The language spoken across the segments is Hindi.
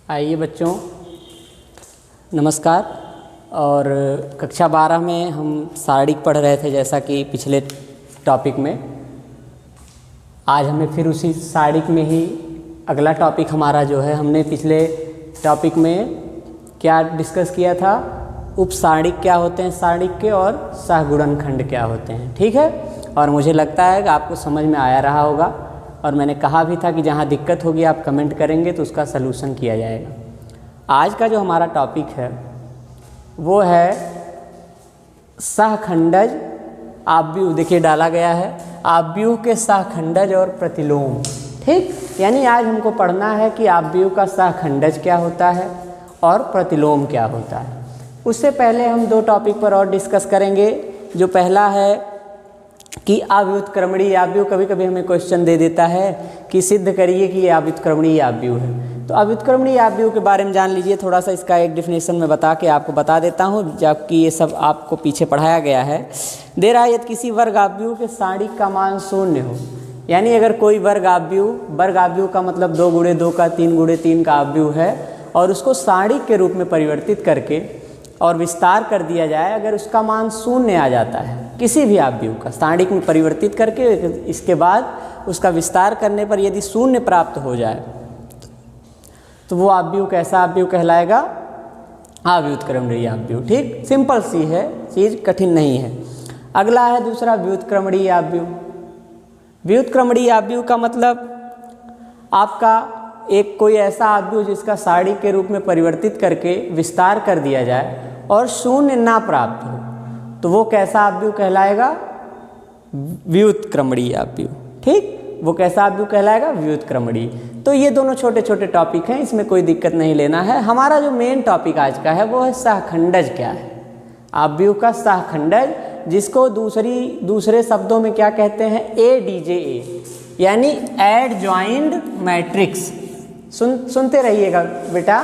आइए बच्चों, नमस्कार। और कक्षा 12 में हम सारणिक पढ़ रहे थे, जैसा कि पिछले टॉपिक में। आज हमें फिर उसी सारणिक में ही अगला टॉपिक हमारा जो है, हमने पिछले टॉपिक में क्या डिस्कस किया था, उपसारणिक क्या होते हैं सारणिक के, और सहगुणनखंड क्या होते हैं। ठीक है, और मुझे लगता है कि आपको समझ में आया रहा होगा। और मैंने कहा भी था कि जहाँ दिक्कत होगी आप कमेंट करेंगे तो उसका सलूशन किया जाएगा। आज का जो हमारा टॉपिक है वो है सहखंडज आव्यूह। देखिए डाला गया है, आव्यूह के सहखंडज और प्रतिलोम। ठीक, यानी आज हमको पढ़ना है कि आव्यूह का सहखंडज क्या होता है और प्रतिलोम क्या होता है। उससे पहले हम दो टॉपिक पर और डिस्कस करेंगे। जो पहला है कि अव्युत्क्रमणीय आव्यूह। कभी कभी हमें क्वेश्चन दे देता है कि सिद्ध करिए कि ये अव्युत्क्रमणीय आव्यूह है। तो अव्युत्क्रमणीय आव्यूह के बारे में जान लीजिए। थोड़ा सा इसका एक डिफिनेशन में बता के आपको बता देता हूँ, जबकि ये सब आपको पीछे पढ़ाया गया है। दे रहा है यदि किसी वर्ग आव्यूह के सारणिक का मान शून्य हो, यानी अगर कोई वर्ग आव्यूह का मतलब 2 गुणे 2 का 3 गुणे 3 का आव्यूह है, और उसको सारणिक के रूप में परिवर्तित करके और विस्तार कर दिया जाए, अगर उसका मान शून्य आ जाता है किसी भी आव्यूह का, सारणिक में परिवर्तित करके इसके बाद उसका विस्तार करने पर यदि शून्य प्राप्त हो जाए, तो वो आव्यूह कैसा आव्यूह कहलाएगा? अव्युत्क्रमणीय आव्यूह। ठीक, सिंपल सी है चीज़, कठिन नहीं है। अगला है दूसरा व्युत्क्रमणीय आव्यूह। व्युत्क्रमणीय आव्यूह का मतलब आपका एक कोई ऐसा आव्यूह जिसका सारणिक के रूप में परिवर्तित करके विस्तार कर दिया जाए और शून्य ना प्राप्त हो, तो वो कैसा आव्यूह कहलाएगा? व्युत्क्रमणीय आव्यूह। ठीक, वो कैसा आव्यूह कहलाएगा? व्युत्क्रमणीय। तो ये दोनों छोटे छोटे टॉपिक हैं, इसमें कोई दिक्कत नहीं लेना है। हमारा जो मेन टॉपिक आज का है वो है सहखंडज क्या है, आव्यूह का सहखंडज, जिसको दूसरे शब्दों में क्या कहते हैं? ADJA, यानी एडजॉइंड मैट्रिक्स। सुनते रहिएगा बेटा,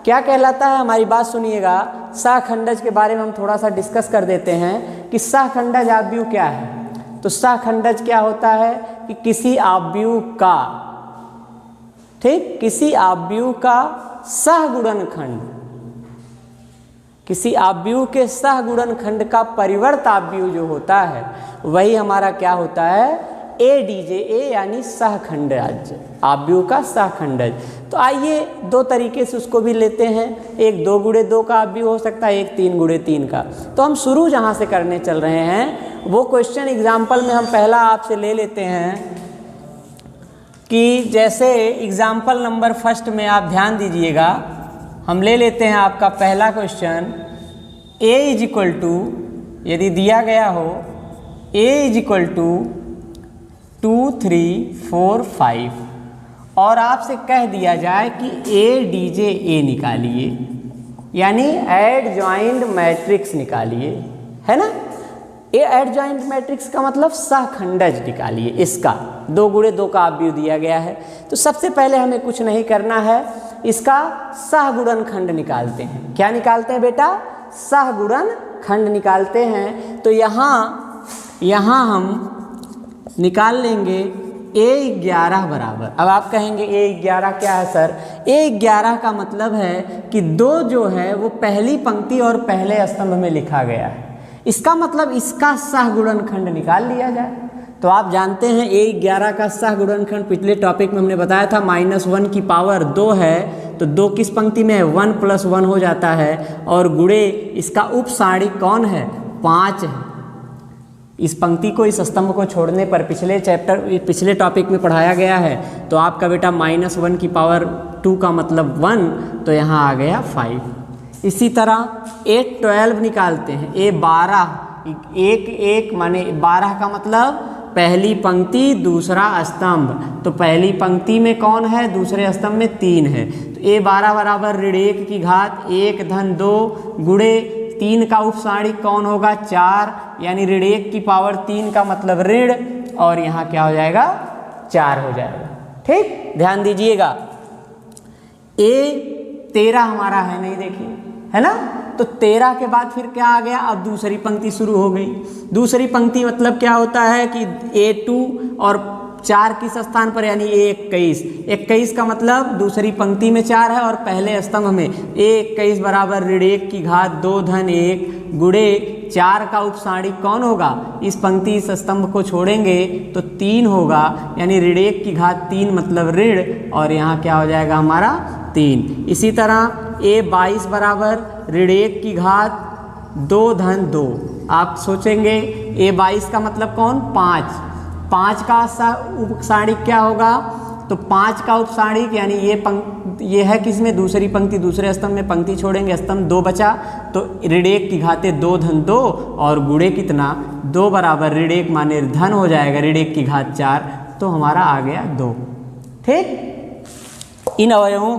क्या कहलाता है, हमारी बात सुनिएगा। सहखंडज के बारे में हम थोड़ा सा डिस्कस कर देते हैं कि सहखंडज आव्यूह क्या है। तो सहखंडज क्या होता है कि किसी आव्यूह का, ठीक, किसी आव्यूह का सहगुणनखंड, किसी आव्यूह के सहगुणनखंड का परिवर्त आव्यूह जो होता है वही हमारा क्या होता है? ADJA, यानी सहखंडज, आव्यूह का सहखंडज। तो आइए दो तरीके से उसको भी लेते हैं। एक 2 गुणे 2 का आव्यूह हो सकता है, एक 3 गुणे 3 का। तो हम शुरू जहाँ से करने चल रहे हैं वो क्वेश्चन एग्जाम्पल में हम पहला आपसे ले लेते हैं कि जैसे एग्जाम्पल नंबर फर्स्ट में आप ध्यान दीजिएगा, हम ले लेते हैं आपका पहला question. A is equal to, यदि दिया गया हो A इज इक्वल टू 2, 3, 4, 5, और आपसे कह दिया जाए कि ADJA निकालिए, यानी एडजॉइंड मैट्रिक्स निकालिए, है ना। ये एडजॉइंड मैट्रिक्स का मतलब सहखंडज निकालिए। इसका 2 गुणे 2 का आव्यूह दिया गया है। तो सबसे पहले हमें कुछ नहीं करना है, इसका सहगुणनखंड निकालते हैं। क्या निकालते हैं बेटा? सहगुणनखंड निकालते हैं। तो यहाँ हम निकाल लेंगे A11 बराबर। अब आप कहेंगे A11 क्या है सर? A11 का मतलब है कि 2 जो है वो पहली पंक्ति और पहले स्तंभ में लिखा गया है। इसका मतलब इसका सहगुणनखंड निकाल लिया जाए। तो आप जानते हैं A11 का सहगुणनखंड पिछले टॉपिक में हमने बताया था, -1 की पावर 2 है, तो 2 किस पंक्ति में है? 1 + 1 हो जाता है, और गुणे इसका उपसारणिक कौन है? 5 है। इस पंक्ति को, इस स्तंभ को छोड़ने पर पिछले टॉपिक में पढ़ाया गया है। तो आपका बेटा -1 की पावर 2 का मतलब 1, तो यहाँ आ गया 5। इसी तरह A12 निकालते हैं। A12, 1 माने 12 का मतलब पहली पंक्ति दूसरा स्तंभ। तो पहली पंक्ति में कौन है? दूसरे स्तंभ में 3 है। तो A12 बराबर ऋण 1 की घात 1 धन 2 गुणे 3 का उपसारणिक कौन होगा? 4, यानी ऋण 1 की पावर 3 का मतलब ऋण, और यहाँ क्या हो जाएगा? 4 हो जाएगा। ठीक, ध्यान दीजिएगा। A13 हमारा है नहीं, देखिए, है ना। तो 13 के बाद फिर क्या आ गया? अब दूसरी पंक्ति शुरू हो गई। दूसरी पंक्ति मतलब क्या होता है कि A2 और 4 किस स्थान पर, यानी A21। 21 का मतलब दूसरी पंक्ति में 4 है और पहले स्तंभ में। A21 बराबर ऋण 1 की घात 2 धन 1 गुणे 4 का उपसाणिक कौन होगा? इस पंक्ति इस स्तंभ को छोड़ेंगे तो 3 होगा, यानी ऋण 1 की घात 3 मतलब ऋण, और यहाँ क्या हो जाएगा हमारा 3। इसी तरह A22 बराबर ऋण 1 की घात 2 धन 2। आप सोचेंगे A22 का मतलब कौन? 5 का उपसाणिक क्या होगा? तो 5 का उपसाणिक यानी ये है किसमें? दूसरी पंक्ति, दूसरे स्तंभ में पंक्ति छोड़ेंगे, स्तंभ 2 बचा, तो ऋण 1 की घाते 2 धन 2 और गुणे कितना? 2 बराबर ऋण 1 माने धन हो जाएगा ऋण 1 की घात 4, तो हमारा आ गया 2। ठीक। इन अवयवों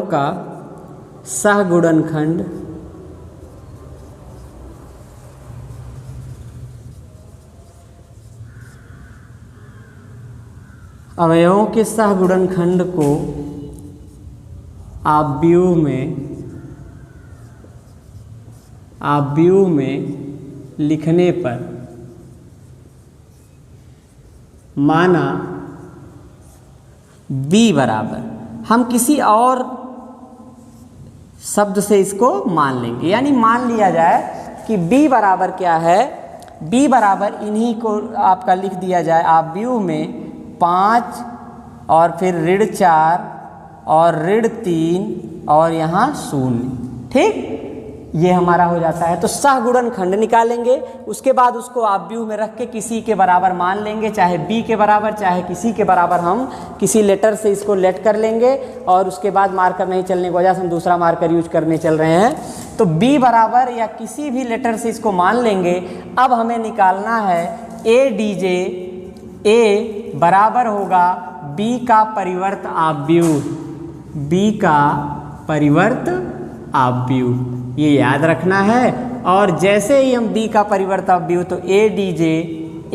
का सहगुणनखंड अवयवों के सहगुणनखंड को आप व्यू में लिखने पर माना B बराबर, हम किसी और शब्द से इसको मान लेंगे, यानी मान लिया जाए कि B बराबर क्या है? B बराबर इन्हीं को आपका लिख दिया जाए आप व्यू में 5 और फिर ऋण 4 और ऋण 3 और यहाँ 0। ठीक, ये हमारा हो जाता है। तो सहगुणनखंड निकालेंगे, उसके बाद उसको आप व्यू में रख के किसी के बराबर मान लेंगे, चाहे B के बराबर चाहे किसी के बराबर, हम किसी लेटर से इसको लेट कर लेंगे और उसके बाद मार्कर नहीं चलने की वजह से हम दूसरा मार्कर यूज करने चल रहे हैं। तो B बराबर या किसी भी लेटर से इसको मान लेंगे। अब हमें निकालना है ADJ। A बराबर होगा B का परिवर्त आव्यूह, B का परिवर्त आव्यूह, ये याद रखना है। और जैसे ही हम B का परिवर्त आव्यूह, तो ADJ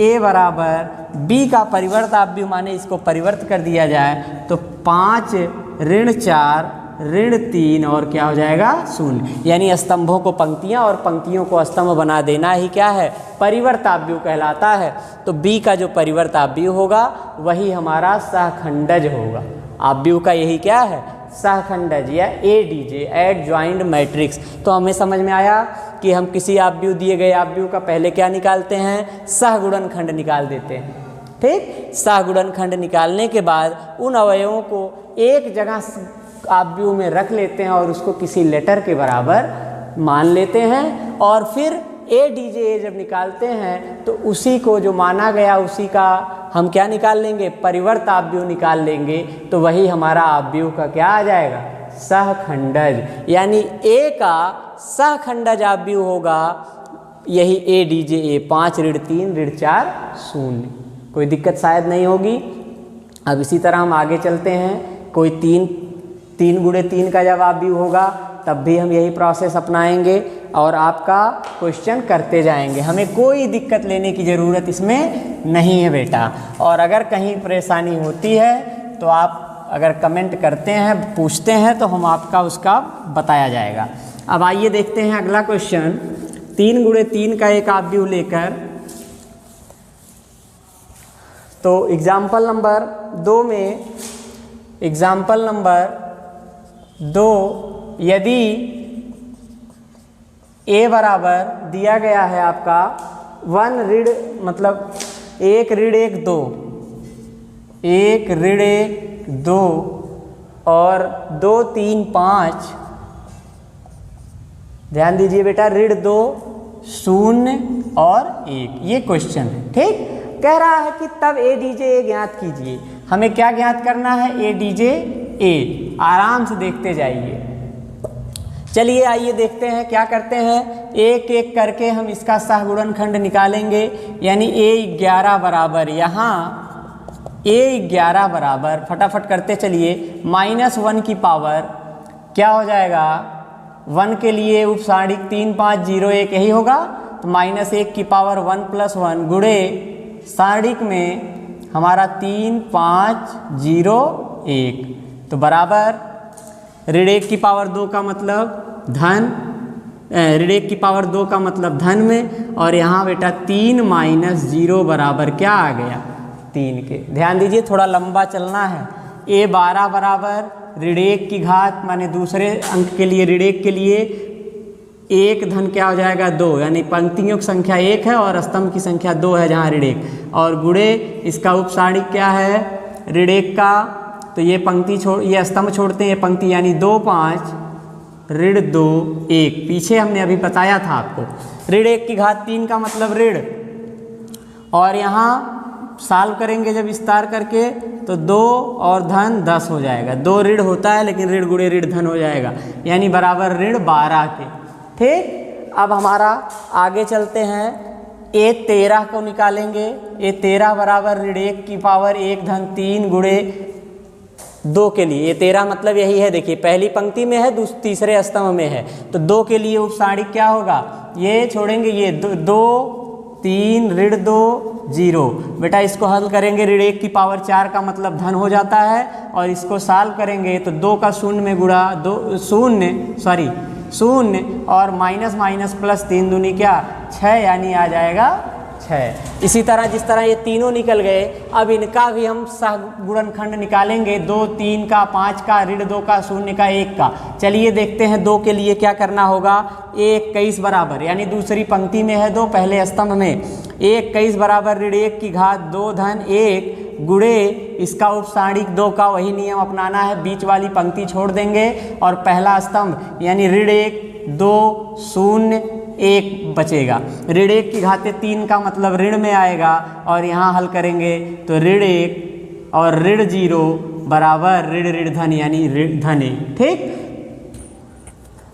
A बराबर B का परिवर्त आव्यूह माने इसको परिवर्त कर दिया जाए तो 5 ऋण 4 ऋण 3 और क्या हो जाएगा? 0। यानी स्तंभों को पंक्तियां और पंक्तियों को स्तंभ बना देना ही क्या है? परिवर्त आव्यूह कहलाता है। तो B का जो परिवर्त आव्यूह होगा वही हमारा सहखंडज होगा। आव्यूह का यही क्या है? सहखंडज या ADJ, एडजॉइंट मैट्रिक्स। तो हमें समझ में आया कि हम किसी आव्यूह दिए गए आव्यूह का पहले क्या निकालते हैं? सहगुणनखंड निकाल देते हैं। ठीक, सहगुणनखंड निकालने के बाद उन अवयवों को एक जगह आव्यूह में रख लेते हैं और उसको किसी लेटर के बराबर मान लेते हैं, और फिर ADJ जब निकालते हैं तो उसी को जो माना गया उसी का हम क्या निकाल लेंगे? परिवर्त आव्यूह निकाल लेंगे। तो वही हमारा आव्यूह का क्या आ जाएगा? सहखंडज। यानी A का सहखंडज आव्यूह होगा यही ADJ A, 5 ऋण 3 ऋण 4 0। कोई दिक्कत शायद नहीं होगी। अब इसी तरह हम आगे चलते हैं। कोई 3 गुणे 3 का जब आव्यूह होगा तब भी हम यही प्रोसेस अपनाएंगे और आपका क्वेश्चन करते जाएंगे। हमें कोई दिक्कत लेने की ज़रूरत इसमें नहीं है बेटा। और अगर कहीं परेशानी होती है तो आप अगर कमेंट करते हैं, पूछते हैं, तो हम आपका उसका बताया जाएगा। अब आइए देखते हैं अगला क्वेश्चन। 3 गुणे 3 का एक आव्यूह लेकर, तो एग्जाम्पल नंबर 2 में, एग्जाम्पल नंबर 2 यदि A बराबर दिया गया है आपका 1 ऋण मतलब 1 ऋण 1 2, 1 ऋण 1 2 और 2 3 5, ध्यान दीजिए बेटा, ऋण 2 0 और 1, ये क्वेश्चन है। ठीक, कह रहा है कि तब ADJ A ज्ञात कीजिए। हमें क्या ज्ञात करना है? ADJ A। आराम से देखते जाइए। चलिए आइए देखते हैं क्या करते हैं। एक एक करके हम इसका सहगुणनखंड निकालेंगे। यानी A11 बराबर, यहाँ A11 बराबर, फटाफट करते चलिए, -1 की पावर क्या हो जाएगा? 1 के लिए उपसाणिक 3 5 0 1 यही होगा, तो -1 की पावर 1 + 1 गुणे सारणिक में हमारा 3 5 0 1, तो बराबर ऋण 1 की पावर 2 का मतलब धन, ऋण 1 की पावर 2 का मतलब धन में, और यहाँ बेटा 3 माइनस 0 बराबर क्या आ गया 3 के। ध्यान दीजिए थोड़ा लंबा चलना है। A12 बराबर ऋण 1 की घात माने दूसरे अंक के लिए ऋण 1 के लिए 1 धन क्या हो जाएगा 2, यानी पंक्तियों की संख्या 1 है और स्तंभ की संख्या 2 है जहाँ ऋण 1, और गुणे इसका उपसारिक क्या है ऋण 1 का, तो ये पंक्ति ये स्तंभ छोड़ते हैं, ये पंक्ति यानी 2 5 ऋण 2 1, पीछे हमने अभी बताया था आपको। ऋण 1 की घात 3 का मतलब ऋण, और यहाँ सॉल्व करेंगे जब विस्तार करके तो 2 और धन 10 हो जाएगा। 2 ऋण होता है लेकिन ऋण गुणे ऋण धन हो जाएगा, यानी बराबर ऋण 12 के। ठीक, अब हमारा आगे चलते हैं। A13 को निकालेंगे। A13 बराबर ऋण 1 की पावर 1 धन 3 गुणे 2 के लिए। A13 मतलब यही है, देखिए पहली पंक्ति में है, तीसरे स्तंभ में है, तो 2 के लिए उपसारिक क्या होगा, ये छोड़ेंगे, ये 2 3 ऋण 2 0। बेटा इसको हल करेंगे, ऋण 1 की पावर 4 का मतलब धन हो जाता है, और इसको सॉल्व करेंगे तो 2 का शून्य में गुणा 2 शून्य और माइनस माइनस प्लस 3 दूनी क्या 6, यानी आ जाएगा 6। इसी तरह जिस तरह ये तीनों निकल गए, अब इनका भी हम सहगुणनखंड निकालेंगे। 2 3 का 5 का ऋण 2 का 0 का 1 का। चलिए देखते हैं 2 के लिए क्या करना होगा। A21 बराबर, यानी दूसरी पंक्ति में है 2, पहले स्तंभ में। A21 बराबर ऋण 1 की घात 2 धन 1 गुणे इसका उपसारिक 2 का, वही नियम अपनाना है, बीच वाली पंक्ति छोड़ देंगे और पहला स्तंभ यानी ऋण 1 2 0 1 बचेगा। ऋण 1 की घाते 3 का मतलब ऋण में आएगा, और यहाँ हल करेंगे तो ऋण 1 और ऋण 0 बराबर ऋण ऋण धन, यानी ऋण धन 1। ठीक,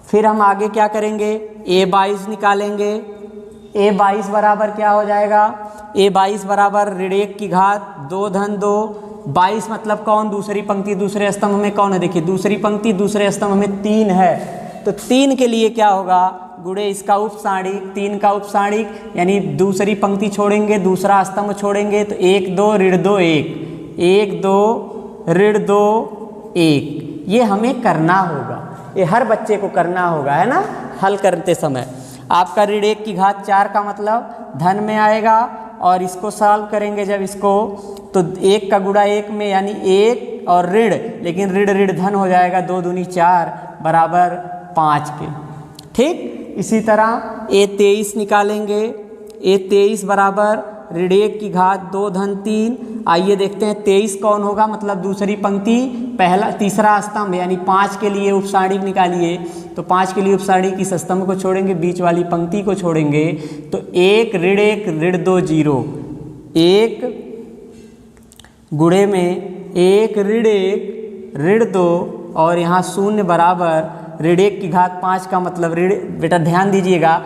फिर हम आगे क्या करेंगे, A22 निकालेंगे। A22 बराबर क्या हो जाएगा, A22 बराबर ऋण 1 की घात 2 धन 2, 22 मतलब कौन, दूसरी पंक्ति दूसरे स्तंभ में कौन है, देखिए दूसरी पंक्ति दूसरे स्तंभ में 3 है, तो 3 के लिए क्या होगा, गुणे इसका उपसारिक 3 का उपसारिक, यानी दूसरी पंक्ति छोड़ेंगे दूसरा स्तंभ छोड़ेंगे तो 1 2 ऋण 2 1 1 2 ऋण 2 1। ये हमें करना होगा, ये हर बच्चे को करना होगा, है ना, हल करते समय। आपका ऋण 1 की घात 4 का मतलब धन में आएगा, और इसको सॉल्व करेंगे जब इसको तो 1 का गुणा 1 में यानी 1 और ऋण, लेकिन ऋण ऋण धन हो जाएगा, 2 दूनी 4 बराबर 5 के। ठीक, इसी तरह A23 निकालेंगे। A23 बराबर ऋण 1 की घात 2 धन 3। आइए देखते हैं 23 कौन होगा, मतलब दूसरी पंक्ति पहला तीसरा स्तंभ, यानी 5 के लिए उपसारिक निकालिए, तो 5 के लिए उपसारिक इस स्तंभ को छोड़ेंगे, बीच वाली पंक्ति को छोड़ेंगे, तो 1 ऋण 2 0 1 गुणे में 1 ऋण 2 और यहाँ 0 बराबर ऋण 1 की घात 5 का मतलब ऋण, बेटा ध्यान दीजिएगा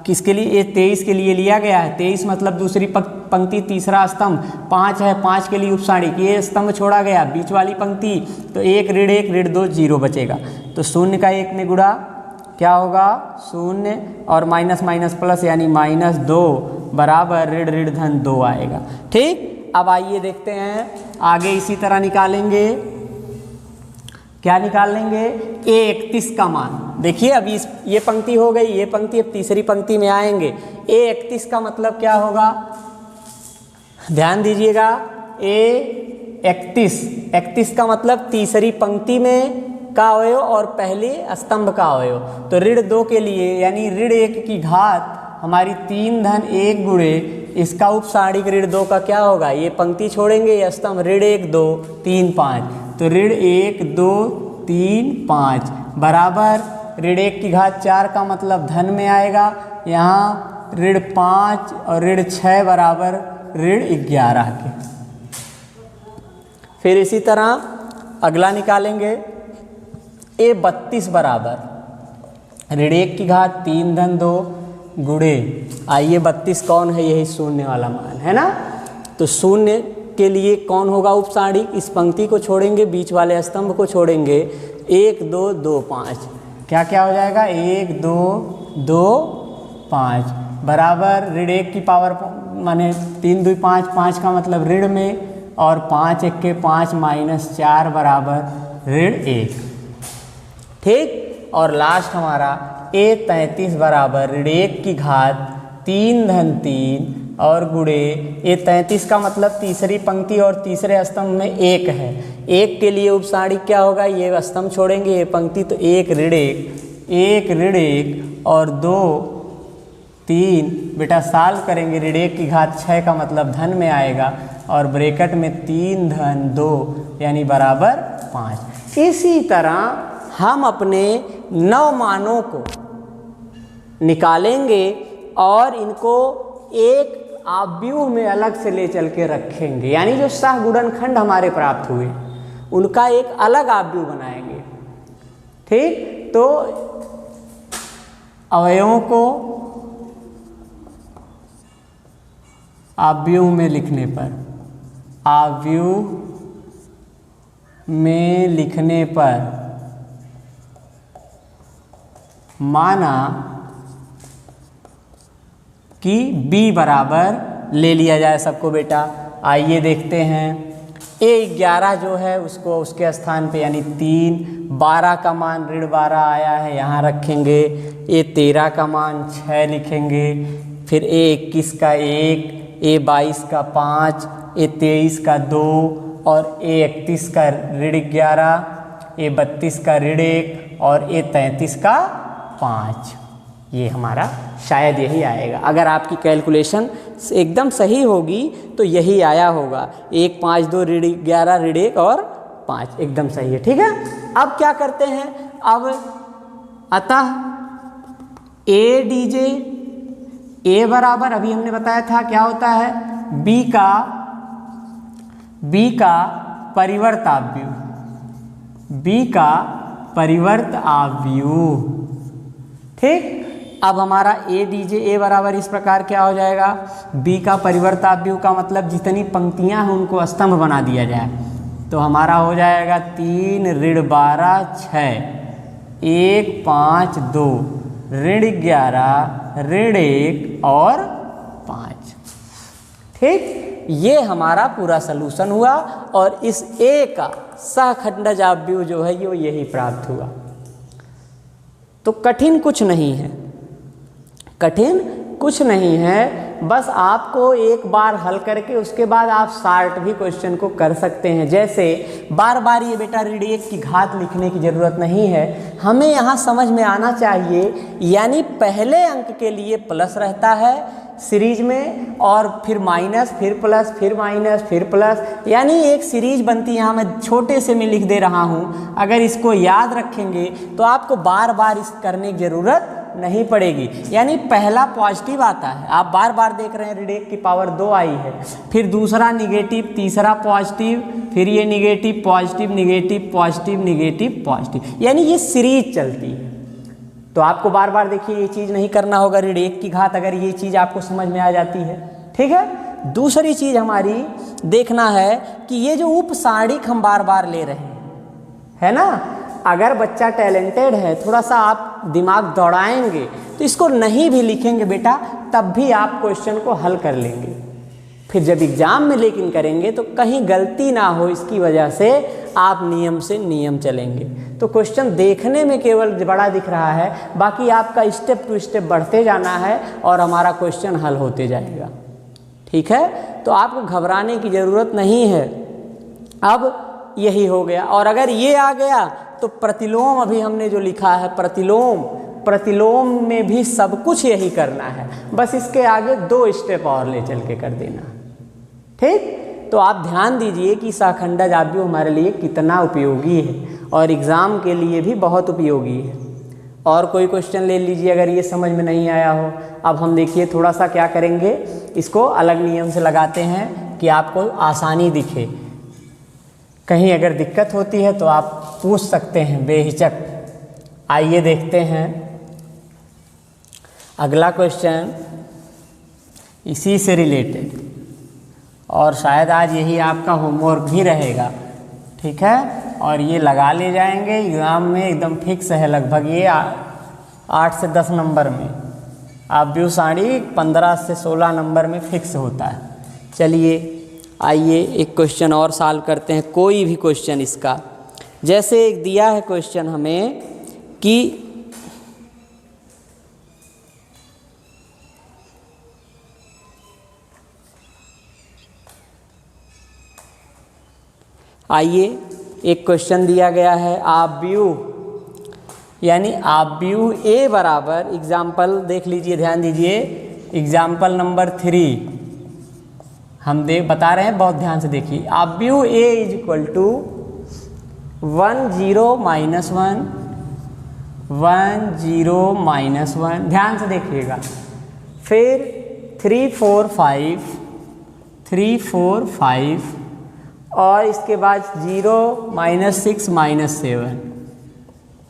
किसके लिए, ये 23 के लिए लिया गया है। 23 मतलब दूसरी पंक्ति तीसरा स्तंभ, 5 है, 5 के लिए उपसारिक, ये स्तंभ छोड़ा गया, बीच वाली पंक्ति, तो 1 ऋण 2 0 बचेगा, तो 0 का 1 में गुणा क्या होगा 0 और माइनस माइनस प्लस यानी -2 बराबर ऋण ऋण धन 2 आएगा। ठीक, अब आइए देखते हैं आगे इसी तरह निकालेंगे। क्या निकाल लेंगे, A31 का मान। देखिए अभी ये पंक्ति हो गई, ये पंक्ति, अब तीसरी पंक्ति में आएंगे। A31 का मतलब क्या होगा, ध्यान दीजिएगा, A31 का मतलब तीसरी पंक्ति में का अवयव और पहले स्तंभ का अवयव। तो ऋण 2 के लिए यानी ऋण 1 की घात हमारी 3 धन 1 गुणे इसका उपसारिक ऋण 2 का क्या होगा, ये पंक्ति छोड़ेंगे, ये स्तंभ ऋण 1 2 3 5, तो ऋण 1 2 3 5 बराबर ऋण 1 की घात 4 का मतलब धन में आएगा, यहाँ ऋण 5 और ऋण 6 बराबर ऋण 11 के। फिर इसी तरह अगला निकालेंगे, A32 बराबर ऋण 1 की घात 3 धन 2 गुणे, आइए 32 कौन है, यही शून्य वाला मान है ना, तो शून्य के लिए कौन होगा उपसारिक, इस पंक्ति को छोड़ेंगे, बीच वाले स्तंभ को छोड़ेंगे, 1 2 2 5, क्या क्या हो जाएगा 1 2 2 5 बराबर ऋण 1 की पावर माने 3 2 5, 5 का मतलब ऋण में, और 5 1 के 5 -4 बराबर ऋण 1। ठीक। और लास्ट हमारा a33 बराबर ऋण 1 की घात 3 धन 3 और गुणे a33 का मतलब तीसरी पंक्ति और तीसरे स्तंभ में 1 है। 1 के लिए उपसारी क्या होगा, ये स्तंभ छोड़ेंगे ये पंक्ति, तो 1 ऋण 1 ऋण 1 और 2 3 बेटा साल्व करेंगे, ऋण 1 की घात 6 का मतलब धन में आएगा और ब्रैकेट में 3 धन 2 यानी बराबर 5। इसी तरह हम अपने 9 मानों को निकालेंगे और इनको एक आव्यूह में अलग से ले चल के रखेंगे, यानी जो सह गुणनखंड हमारे प्राप्त हुए उनका एक अलग आव्यूह बनाएंगे। ठीक, तो अवयवों को आव्यूह में लिखने पर, आव्यूह में लिखने पर माना कि b बराबर ले लिया जाए सबको बेटा। आइए देखते हैं, a11 जो है उसको उसके स्थान पे यानी 3, 12 का मान ऋण 12 आया है यहाँ रखेंगे, a13 का मान 6 लिखेंगे, फिर a21 का 1, a22 का 5, a23 का 2 और a31 का ऋण 11, a32 का ऋण 1 और a33 का 5। ये हमारा शायद यही आएगा, अगर आपकी कैलकुलेशन एकदम सही होगी तो यही आया होगा। 1 5 2 ऋण 11 ऋण 1 और 5 एकदम सही है। ठीक है, अब क्या करते हैं, अब अतः a dj a बराबर अभी हमने बताया था क्या होता है, b का परिवर्त आव्यूह, b का परिवर्त आव्यूह। ठीक, अब हमारा a dj a बराबर इस प्रकार क्या हो जाएगा, b का परिवर्त आव्यूह का मतलब जितनी पंक्तियां हैं उनको स्तंभ बना दिया जाए, तो हमारा हो जाएगा 3 ऋण 12 6 1 5 2 ऋण 11 ऋण 1 और 5। ठीक, ये हमारा पूरा सलूशन हुआ और इस a का सहखंडज आव्यूह जो है ये यही प्राप्त हुआ। तो कठिन कुछ नहीं है, कठिन कुछ नहीं है, बस आपको एक बार हल करके उसके बाद आप शार्ट भी क्वेश्चन को कर सकते हैं। जैसे बार बार ये बेटा ऋण 1 की घात लिखने की ज़रूरत नहीं है, हमें यहाँ समझ में आना चाहिए, यानी पहले अंक के लिए प्लस रहता है सीरीज में और फिर माइनस फिर प्लस फिर माइनस फिर प्लस, यानी एक सीरीज बनती है। यहाँ मैं छोटे से में लिख दे रहा हूँ, अगर इसको याद रखेंगे तो आपको बार बार इस करने की ज़रूरत नहीं पड़ेगी। यानी पहला पॉजिटिव आता है, आप बार बार देख रहे हैं ऋण 1 की पावर 2 आई है, फिर दूसरा निगेटिव, तीसरा पॉजिटिव, फिर ये negative positive negative positive negative positive, यानी ये सीरीज चलती है। तो आपको बार बार देखिए ये चीज़ नहीं करना होगा ऋण 1 की घात, अगर ये चीज़ आपको समझ में आ जाती है। ठीक है, दूसरी चीज़ हमारी देखना है कि ये जो उपसारिक हम बार बार ले रहे हैं, है ना, अगर बच्चा टैलेंटेड है, थोड़ा सा आप दिमाग दौड़ाएंगे तो इसको नहीं भी लिखेंगे बेटा, तब भी आप क्वेश्चन को हल कर लेंगे। फिर जब एग्जाम में लेकिन करेंगे तो कहीं गलती ना हो, इसकी वजह से आप नियम से नियम चलेंगे। तो क्वेश्चन देखने में केवल बड़ा दिख रहा है, बाकी आपका स्टेप टू स्टेप बढ़ते जाना है और हमारा क्वेश्चन हल होते जाएगा। ठीक है, तो आपको घबराने की ज़रूरत नहीं है। अब यही हो गया, और अगर ये आ गया तो प्रतिलोम अभी हमने जो लिखा है प्रतिलोम में भी सब कुछ यही करना है, बस इसके आगे 2 स्टेप और ले चल के कर देना। ठीक, तो आप ध्यान दीजिए कि सहखंडज आव्यूह हमारे लिए कितना उपयोगी है और एग्ज़ाम के लिए भी बहुत उपयोगी है। और कोई क्वेश्चन ले लीजिए अगर ये समझ में नहीं आया हो। अब हम देखिए थोड़ा सा क्या करेंगे, इसको अलग नियम से लगाते हैं कि आपको आसानी दिखे। कहीं अगर दिक्कत होती है तो आप पूछ सकते हैं बेहिचक। आइए देखते हैं अगला क्वेश्चन इसी से रिलेटेड, और शायद आज यही आपका होमवर्क भी रहेगा। ठीक है, और ये लगा ले जाएंगे एग्ज़ाम में, एकदम फिक्स है लगभग ये 8 से 10 नंबर में, आव्यूह सारणी 15 से 16 नंबर में फिक्स होता है। चलिए आइए एक क्वेश्चन और सॉल्व करते हैं, कोई भी क्वेश्चन इसका। जैसे एक दिया है क्वेश्चन हमें कि आइए एक क्वेश्चन दिया गया है, आव्यूह यानी आव्यूह ए बराबर, एग्जाम्पल देख लीजिए, ध्यान दीजिए, एग्जाम्पल नंबर 3 हम बता रहे हैं, बहुत ध्यान से देखिए। आव्यूह ए इज इक्वल टू 1 0 -1 1 0 -1, ध्यान से देखिएगा, फिर 3 4 5 3 4 5 और इसके बाद 0 -6 -7,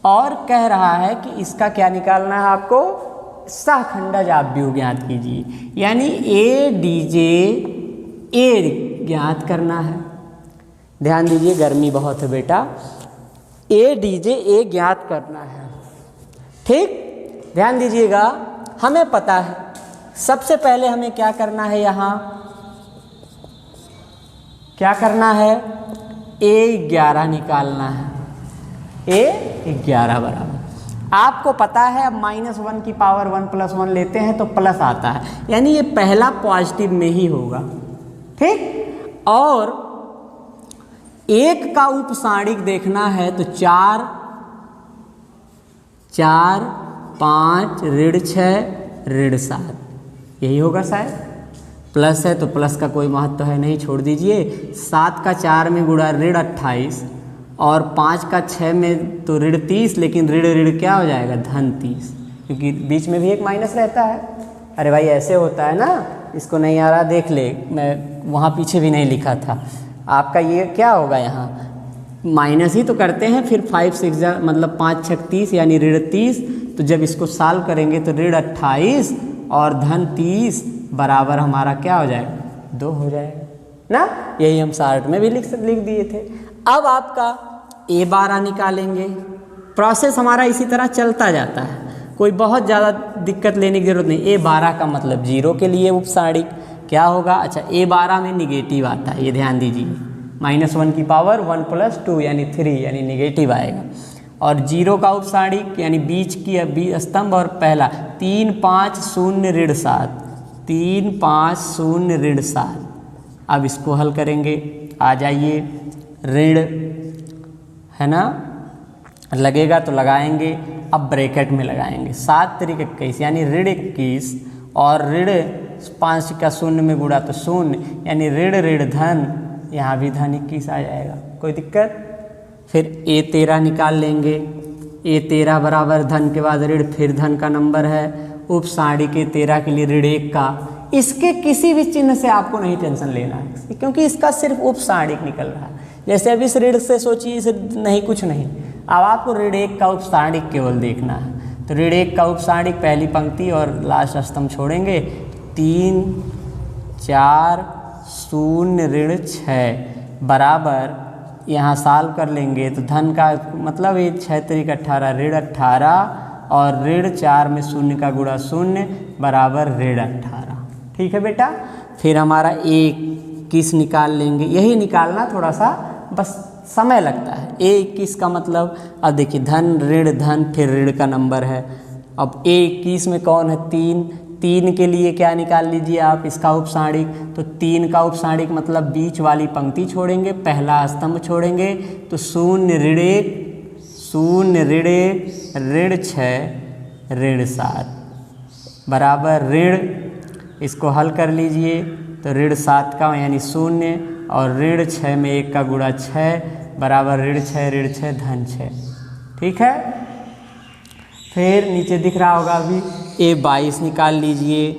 और कह रहा है कि इसका क्या निकालना है आपको, सहखंडज आव्यूह ज्ञात कीजिए, यानी ए डी जे ए ज्ञात करना है। ध्यान दीजिए, गर्मी बहुत है बेटा, ए डी जे ए ज्ञात करना है, ठीक। ध्यान दीजिएगा, हमें पता है सबसे पहले हमें क्या करना है, यहाँ क्या करना है, A11 निकालना है, A11 बराबर, आपको पता है अब -1 की पावर 1 + 1 लेते हैं तो प्लस आता है, यानी ये पहला पॉजिटिव में ही होगा, ठीक। और 1 का उपसाणिक देखना है तो 4 4 5 ऋण 6 ऋण 7, यही होगा शायद, प्लस है तो प्लस का कोई महत्व है नहीं, छोड़ दीजिए। 7 का 4 में गुणा ऋण 28 और 5 का 6 में तो ऋण 30, लेकिन ऋण ऋण क्या हो जाएगा, धन 30, क्योंकि बीच में भी एक माइनस रहता है। अरे भाई ऐसे होता है ना, इसको नहीं आ रहा देख ले, मैं वहाँ पीछे भी नहीं लिखा था, आपका ये क्या होगा, यहाँ माइनस ही तो करते हैं, फिर 5 6 मतलब 5 6 30 यानी ऋण 30, तो जब इसको सॉल्व करेंगे तो ऋण 28 और धन 30 बराबर हमारा क्या हो जाएगा, 2 हो जाएगा ना, यही हम शार्ट में भी लिख दिए थे। अब आपका A12 निकालेंगे, प्रोसेस हमारा इसी तरह चलता जाता है, कोई बहुत ज़्यादा दिक्कत लेने की जरूरत नहीं। A12 का मतलब 0 के लिए उपसाणिक क्या होगा, अच्छा A12 में निगेटिव आता है, ये ध्यान दीजिए, -1 की पावर 1 + 2 यानी 3 यानी निगेटिव आएगा, और 0 का उपसाणिक यानी बीच की स्तंभ और पहला 3 5 0 ऋण 7 3 5 0 ऋण 7। अब इसको हल करेंगे, आ जाइए, ऋण है ना, लगेगा तो लगाएंगे, अब ब्रैकेट में लगाएंगे, 7 3 21 यानी ऋण 21 और ऋण 5 का 0 में गुणा तो 0 यानी ऋण ऋण धन, यहाँ भी धन 21 आ जाएगा, कोई दिक्कत। फिर A13 निकाल लेंगे, A13 बराबर धन के बाद ऋण, फिर धन का नंबर है, उपसाणिक A13 के लिए ऋण 1 का, इसके किसी भी चिन्ह से आपको नहीं टेंशन लेना है, क्योंकि इसका सिर्फ उपसाणिक निकल रहा है। जैसे अब इस ऋण से सोचिए, इसे नहीं, कुछ नहीं, अब आपको ऋण 1 का उपसाणिक केवल देखना है, तो ऋण 1 का उपसाणिक पहली पंक्ति और लास्ट स्तंभ छोड़ेंगे, 3 4 0 ऋण 6 बराबर, यहाँ सॉल्व कर लेंगे तो धन का मतलब ये 6 3 18 ऋण 18 और ऋण 4 में 0 का गुणा 0 बराबर ऋण 18, ठीक है बेटा। फिर हमारा A21 निकाल लेंगे, यही निकालना थोड़ा सा बस समय लगता है। A21 का मतलब, अब देखिए धन ऋण धन फिर ऋण का नंबर है, अब A21 में कौन है, 3 के लिए क्या निकाल लीजिए आप, इसका उपसाणिक, तो 3 का उपसाणिक मतलब बीच वाली पंक्ति छोड़ेंगे, पहला स्तंभ छोड़ेंगे, तो 0 ऋण 1 0 ऋण 1 ऋण 6 ऋण 7 बराबर ऋण, इसको हल कर लीजिए तो ऋण 7 का यानी 0 और ऋण 6 में 1 का गुणा 6 बराबर ऋण 6 धन 6, ठीक है। फिर नीचे दिख रहा होगा अभी, A22 निकाल लीजिए,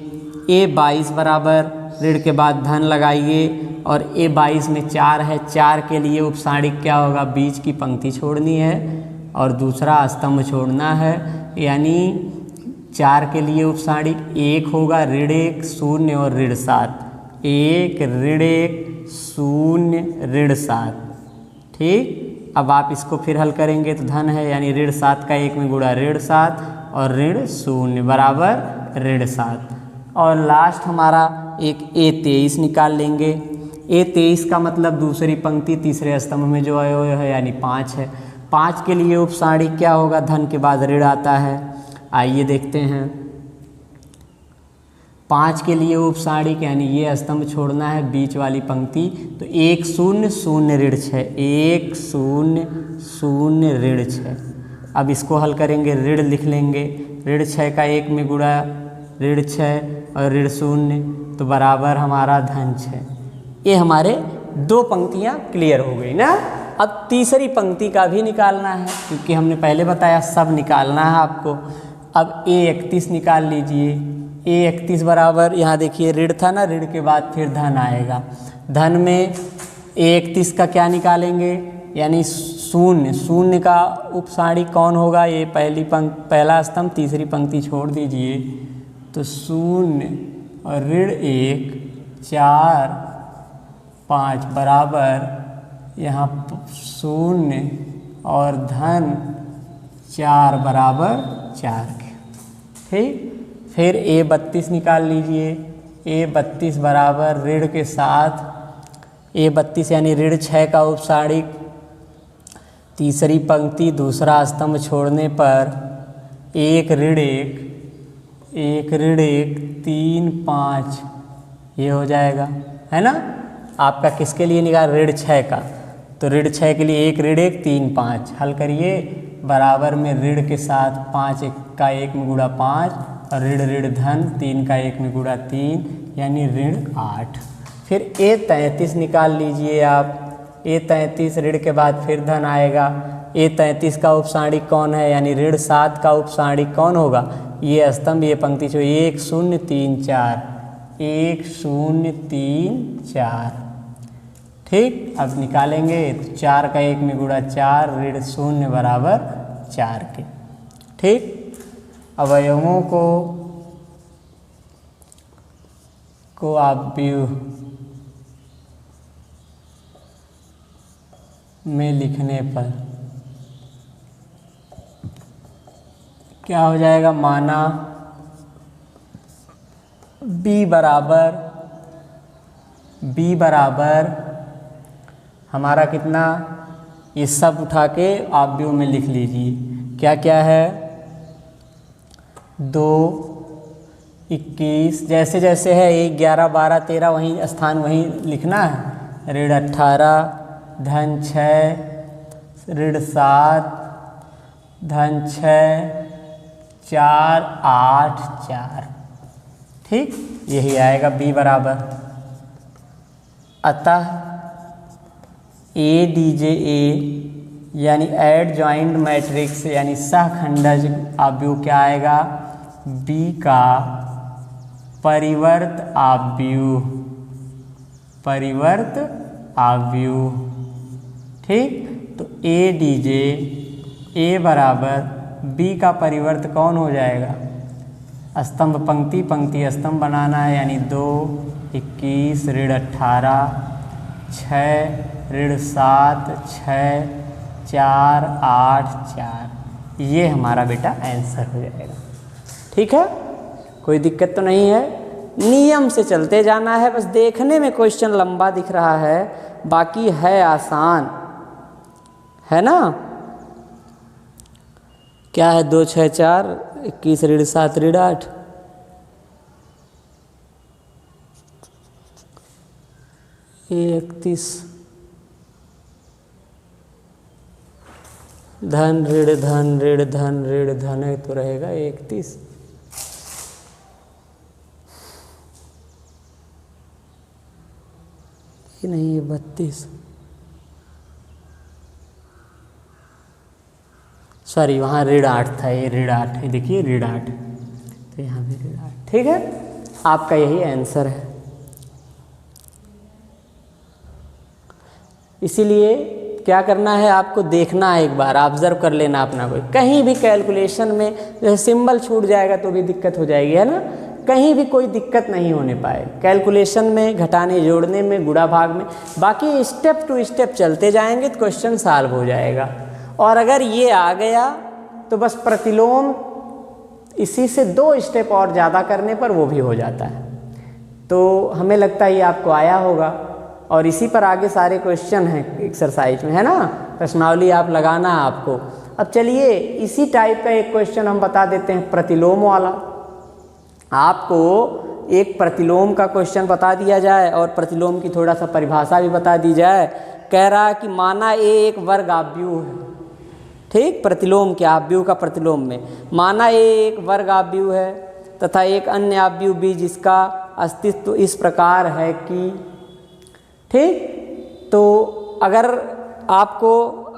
A22 बराबर ऋण के बाद धन लगाइए और A22 में 4 है, 4 के लिए उपसाणिक क्या होगा, बीच की पंक्ति छोड़नी है और दूसरा स्तंभ छोड़ना है, यानी 4 के लिए उपसाणिक 1 होगा, ऋण 1 0 और ऋण 7, 1 ऋण 1 0 ऋण 7, ठीक। अब आप इसको फिर हल करेंगे तो धन है, यानी ऋण 7 का 1 में गुणा ऋण 7 और ऋण 0 बराबर ऋण 7, और लास्ट हमारा एक A23 निकाल लेंगे। A23 का मतलब दूसरी पंक्ति तीसरे स्तंभ में जो आया है यानी 5 है, 5 के लिए उपसाड़ी क्या होगा, धन के बाद ऋण आता है। आइए देखते हैं 5 के लिए उपसाड़िक यानी ये स्तंभ छोड़ना है, बीच वाली पंक्ति, तो 1 0 0 ऋण 6, 1 0 0 ऋण 6। अब इसको हल करेंगे, ऋण लिख लेंगे, ऋण 6 का 1 में गुणा ऋण 6 और ऋण 0 तो बराबर हमारा धन 6। ये हमारे 2 पंक्तियाँ क्लियर हो गई ना। अब तीसरी पंक्ति का भी निकालना है, क्योंकि हमने पहले बताया सब निकालना है आपको। अब A31 निकाल लीजिए। A31 बराबर, यहाँ देखिए ऋण था ना, ऋण के बाद फिर धन आएगा। धन में A31 का क्या निकालेंगे, यानी 0 0 का उपसाड़ी कौन होगा, ये पहला स्तंभ, तीसरी पंक्ति छोड़ दीजिए तो 0 और ऋण 1 4 5 बराबर यहाँ 0 और धन 4 बराबर 4 के। ठीक, फिर A32 निकाल लीजिए। A32 बराबर ऋण के साथ A32 यानी ऋण 6 का उपसाड़िक, तीसरी पंक्ति दूसरा स्तंभ छोड़ने पर 1 ऋण 1 3 5 ये हो जाएगा, है ना। आपका किसके लिए निकाल, ऋण 6 का, तो ऋण 6 के लिए 1 ऋण 1 3 5 हल करिए, बराबर में ऋण के साथ 5 का 1 में गुणा 5 और ऋण धन 3 का 1 में गुणा 3 यानी ऋण 8। फिर A33 निकाल लीजिए आप। A33 ऋण के बाद फिर धन आएगा। A33 का उपसाड़िक कौन है, यानी ऋण 7 का उपसाड़िक कौन होगा, ये स्तंभ, ये पंक्ति जो 1 0 3 4 1 0 3 4। ठीक, अब निकालेंगे तो 4 का 1 में गुणा 4 ऋण 0 बराबर 4 के। ठीक, अवयवों को आप व्यू में लिखने पर क्या हो जाएगा, माना B बराबर हमारा कितना, ये सब उठा के आप व्यू में लिख लीजिए। क्या क्या है, 2 21 जैसे जैसे है, 1 11 12 13 वहीं स्थान वहीं लिखना है। ऋण 18 धन 6 ऋण 7 धन 6 4 8 4। ठीक, यही आएगा B बराबर। अतः ADJA यानी एड जॉइंट मैट्रिक्स यानी सहखंडज आव्यूह क्या आएगा, B का परिवर्त आव्यूह। ठीक, तो ADJ A बराबर B का परिवर्त कौन हो जाएगा, स्तंभ पंक्ति पंक्ति स्तंभ बनाना है, यानी 2 21 ऋण 18 6 ऋण 7 6 4 8 4, ये हमारा बेटा आंसर हो जाएगा। ठीक है, कोई दिक्कत तो नहीं है, नियम से चलते जाना है, बस देखने में क्वेश्चन लंबा दिख रहा है, बाकी है आसान, है ना। क्या है, 2 6 4 21 ऋण 7 ऋण 8, ये 31 धन ऋण धन ऋण धन ऋण धन है तो रहेगा 31। ये नहीं, ये 32, सॉरी वहाँ ऋण 8 था, ये ऋण 8 है, देखिए ऋण 8, तो यहाँ भी ऋण 8। ठीक है, आपका यही आंसर है। इसीलिए क्या करना है, आपको देखना है, एक बार ऑब्जर्व कर लेना अपना, कोई कहीं भी कैलकुलेशन में जैसे सिंबल छूट जाएगा तो भी दिक्कत हो जाएगी, है ना। कहीं भी कोई दिक्कत नहीं होने पाए कैलकुलेशन में, घटाने जोड़ने में, गुणा भाग में, बाकी स्टेप टू स्टेप चलते जाएंगे तो क्वेश्चन सॉल्व हो जाएगा। और अगर ये आ गया तो बस प्रतिलोम इसी से 2 स्टेप और ज़्यादा करने पर वो भी हो जाता है। तो हमें लगता है ये आपको आया होगा, और इसी पर आगे सारे क्वेश्चन हैं एक्सरसाइज में, है ना। प्रश्नावली आप लगाना है आपको। अब चलिए इसी टाइप का एक क्वेश्चन हम बता देते हैं प्रतिलोम वाला। आपको एक प्रतिलोम का क्वेश्चन बता दिया जाए और प्रतिलोम की थोड़ा सा परिभाषा भी बता दी जाए। कह रहा है कि माना ए एक वर्ग आव्यूह है, ठीक, प्रतिलोम के आव्यूह का प्रतिलोम में माना ए एक वर्ग आव्यूह है तथा एक अन्य आव्यूह बी जिसका अस्तित्व इस प्रकार है कि, ठीक। तो अगर आपको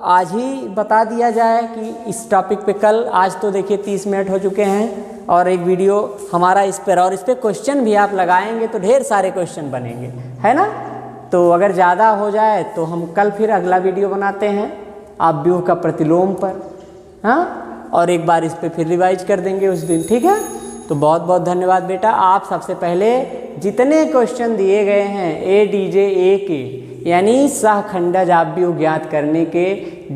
आज ही बता दिया जाए कि इस टॉपिक पे कल, आज तो देखिए 30 मिनट हो चुके हैं और एक वीडियो हमारा इस पर, और इस पर क्वेश्चन भी आप लगाएंगे तो ढेर सारे क्वेश्चन बनेंगे, है ना। तो अगर ज़्यादा हो जाए तो हम कल फिर अगला वीडियो बनाते हैं आव्यूह का प्रतिलोम पर, हाँ, और एक बार इस पर फिर रिवाइज कर देंगे उस दिन, ठीक है। तो बहुत बहुत धन्यवाद बेटा। आप सबसे पहले जितने क्वेश्चन दिए गए हैं ADJ के यानी सहखंडज आव्यूह ज्ञात करने के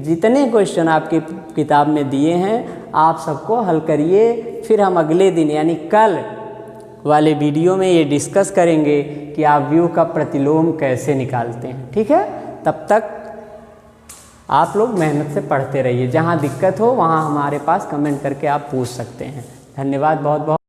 जितने क्वेश्चन आपके किताब में दिए हैं आप सबको हल करिए। फिर हम अगले दिन यानी कल वाले वीडियो में ये डिस्कस करेंगे कि आव्यूह का प्रतिलोम कैसे निकालते हैं, ठीक है। तब तक आप लोग मेहनत से पढ़ते रहिए। जहाँ दिक्कत हो वहाँ हमारे पास कमेंट करके आप पूछ सकते हैं। धन्यवाद बहुत बहुत।